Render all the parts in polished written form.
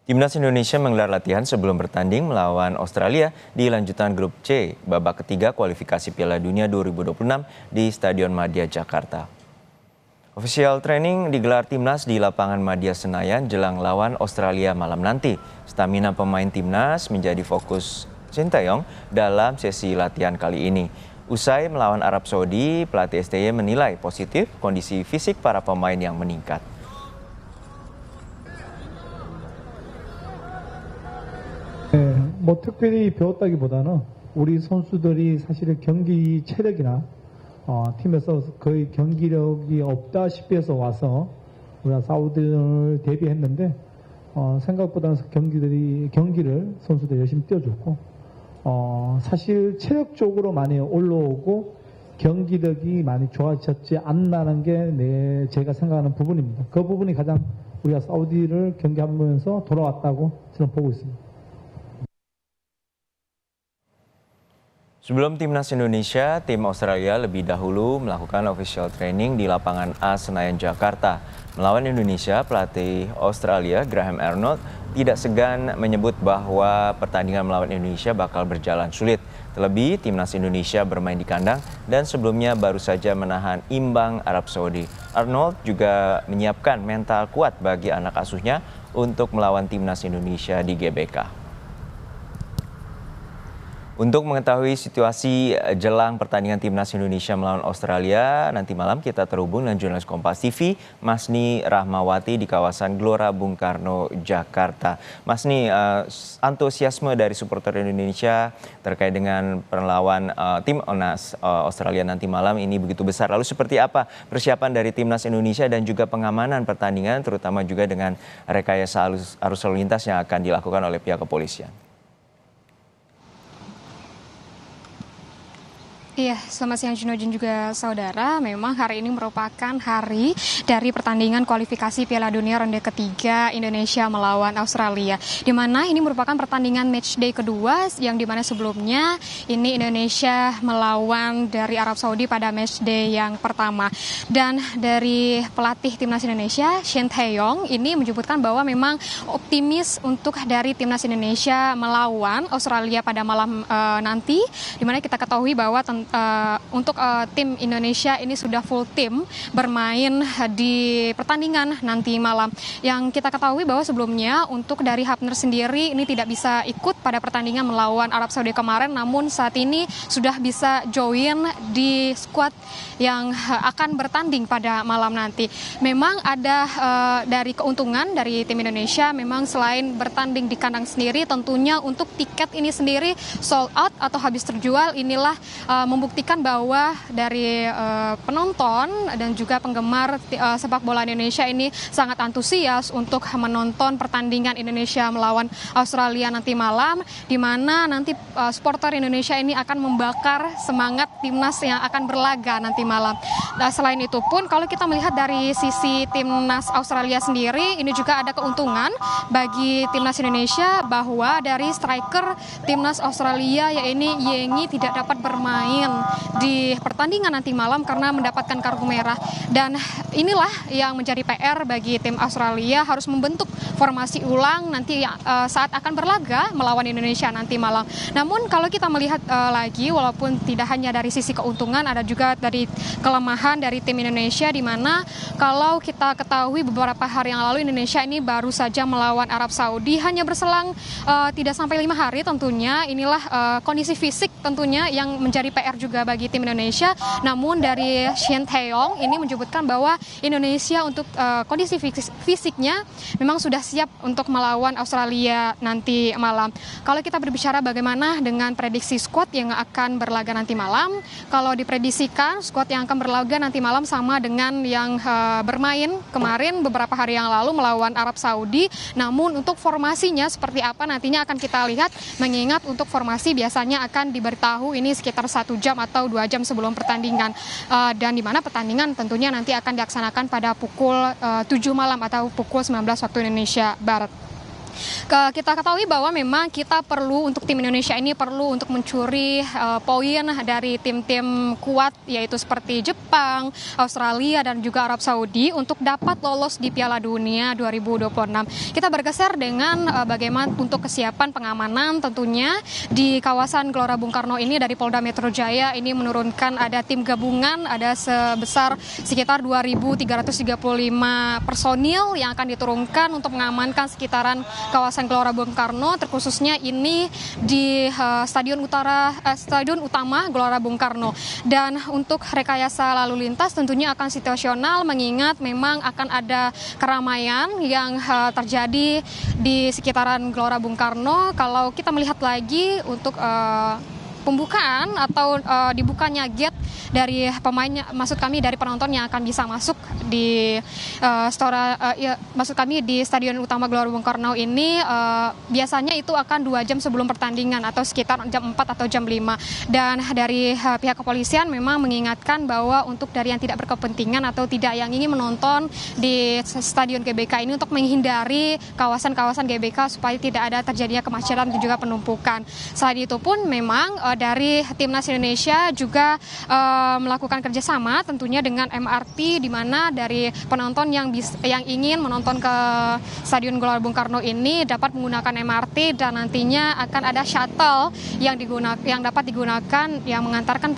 Timnas Indonesia menggelar latihan sebelum bertanding melawan Australia di lanjutan grup C, babak ketiga kualifikasi Piala Dunia 2026 di Stadion Madia, Jakarta. Official training digelar Timnas di lapangan Madia Senayan jelang lawan Australia malam nanti. Stamina pemain Timnas menjadi fokus Shin Tae-yong dalam sesi latihan kali ini. Usai melawan Arab Saudi, pelatih STY menilai positif kondisi fisik para pemain yang meningkat. 특별히 배웠다기보다는 우리 선수들이 사실은 경기 체력이나 팀에서 거의 경기력이 없다시피 해서 와서 우리가 사우디를 대비했는데 생각보다 경기를 선수들이 열심히 뛰어줬고 사실 체력적으로 많이 올라오고 경기력이 많이 좋아졌지 않나는 게 제가 생각하는 부분입니다. 그 부분이 가장 우리가 사우디를 경기하면서 돌아왔다고 저는 보고 있습니다. Sebelum Timnas Indonesia, tim Australia lebih dahulu melakukan official training di lapangan A Senayan, Jakarta. Melawan Indonesia, pelatih Australia Graham Arnold tidak segan menyebut bahwa pertandingan melawan Indonesia bakal berjalan sulit. Terlebih, Timnas Indonesia bermain di kandang dan sebelumnya baru saja menahan imbang Arab Saudi. Arnold juga menyiapkan mental kuat bagi anak asuhnya untuk melawan Timnas Indonesia di GBK. Untuk mengetahui situasi jelang pertandingan Timnas Indonesia melawan Australia, nanti malam kita terhubung dengan jurnalis Kompas TV, Masni Rahmawati di kawasan Gelora Bung Karno, Jakarta. Masni, antusiasme dari supporter Indonesia terkait dengan perlawan tim Australia nanti malam ini begitu besar. Lalu seperti apa persiapan dari Timnas Indonesia dan juga pengamanan pertandingan, terutama juga dengan rekayasa arus lalu lintas yang akan dilakukan oleh pihak kepolisian? Iya, selamat siang Juno dan juga saudara. Memang hari ini merupakan hari dari pertandingan kualifikasi Piala Dunia ronde ketiga Indonesia melawan Australia. Di mana ini merupakan pertandingan matchday kedua yang dimana sebelumnya ini Indonesia melawan dari Arab Saudi pada matchday yang pertama. Dan dari pelatih Timnas Indonesia, Shin Tae-yong, ini menyebutkan bahwa memang optimis untuk dari Timnas Indonesia melawan Australia pada malam nanti. Di mana kita ketahui bahwa untuk tim Indonesia ini sudah full tim bermain di pertandingan nanti malam. Yang kita ketahui bahwa sebelumnya untuk dari Hafner sendiri ini tidak bisa ikut pada pertandingan melawan Arab Saudi kemarin, namun saat ini sudah bisa join di skuad yang akan bertanding pada malam nanti. Memang ada dari keuntungan dari tim Indonesia, memang selain bertanding di kandang sendiri, tentunya untuk tiket ini sendiri sold out atau habis terjual. Inilah membuktikan bahwa dari penonton dan juga penggemar sepak bola Indonesia ini sangat antusias untuk menonton pertandingan Indonesia melawan Australia nanti malam, di mana nanti supporter Indonesia ini akan membakar semangat timnas yang akan berlaga nanti malam. Nah, selain itu pun kalau kita melihat dari sisi timnas Australia sendiri, ini juga ada keuntungan bagi timnas Indonesia bahwa dari striker timnas Australia yaitu Yengi tidak dapat bermain di pertandingan nanti malam karena mendapatkan kartu merah. Dan inilah yang menjadi PR bagi tim Australia, harus membentuk formasi ulang nanti saat akan berlaga melawan Indonesia nanti malam. Namun kalau kita melihat lagi, walaupun tidak hanya dari sisi keuntungan, ada juga dari kelemahan dari tim Indonesia, di mana kalau kita ketahui beberapa hari yang lalu Indonesia ini baru saja melawan Arab Saudi, hanya berselang tidak sampai 5 hari tentunya. Inilah kondisi fisik tentunya yang menjadi PR juga bagi tim Indonesia. Namun dari Shin Tae-yong ini menyebutkan bahwa Indonesia untuk kondisi fisiknya memang sudah siap untuk melawan Australia nanti malam. Kalau kita berbicara bagaimana dengan prediksi skuad yang akan berlaga nanti malam, kalau diprediksikan skuad yang akan berlaga nanti malam sama dengan yang bermain kemarin beberapa hari yang lalu melawan Arab Saudi. Namun untuk formasinya seperti apa nantinya akan kita lihat, mengingat untuk formasi biasanya akan diberitahu ini sekitar 1 jam atau 2 jam sebelum pertandingan, dan di mana pertandingan tentunya nanti akan dilaksanakan pada pukul 7 malam atau pukul 19 waktu Indonesia Barat. Kita ketahui bahwa memang kita perlu untuk tim Indonesia ini perlu untuk mencuri poin dari tim-tim kuat yaitu seperti Jepang, Australia dan juga Arab Saudi untuk dapat lolos di Piala Dunia 2026. Kita bergeser dengan bagaimana untuk kesiapan pengamanan tentunya di kawasan Gelora Bung Karno ini dari Polda Metro Jaya ini menurunkan ada tim gabungan ada sebesar sekitar 2.335 personil yang akan diturunkan untuk mengamankan sekitaran kawasan Gelora Bung Karno, terkhususnya ini di Stadion Utama Gelora Bung Karno. Dan untuk rekayasa lalu lintas tentunya akan situasional mengingat memang akan ada keramaian yang terjadi di sekitaran Gelora Bung Karno. Kalau kita melihat lagi untuk pembukaan atau dibukanya gate dari pemainnya, maksud kami dari penonton yang akan bisa masuk di maksud kami di Stadion Utama Gelora Bung Karno ini biasanya itu akan 2 jam sebelum pertandingan atau sekitar jam 4 atau jam 5. Dan dari pihak kepolisian memang mengingatkan bahwa untuk dari yang tidak berkepentingan atau tidak yang ingin menonton di Stadion GBK ini untuk menghindari kawasan-kawasan GBK supaya tidak ada terjadinya kemacetan dan juga penumpukan. Selain itu pun memang dari Timnas Indonesia juga melakukan kerjasama tentunya dengan MRT di mana dari penonton yang ingin menonton ke Stadion Gelora Bung Karno ini dapat menggunakan MRT dan nantinya akan ada shuttle yang dapat digunakan yang mengantarkan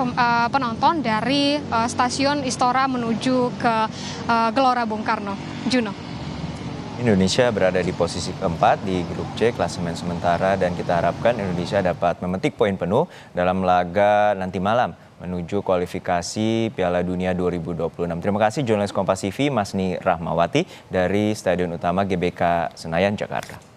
penonton dari stasiun Istora menuju ke Gelora Bung Karno. Juno. Indonesia berada di posisi keempat di grup C klasemen sementara dan kita harapkan Indonesia dapat memetik poin penuh dalam laga nanti malam menuju kualifikasi Piala Dunia 2026. Terima kasih jurnalis Kompas TV Masni Rahmawati dari Stadion Utama GBK Senayan, Jakarta.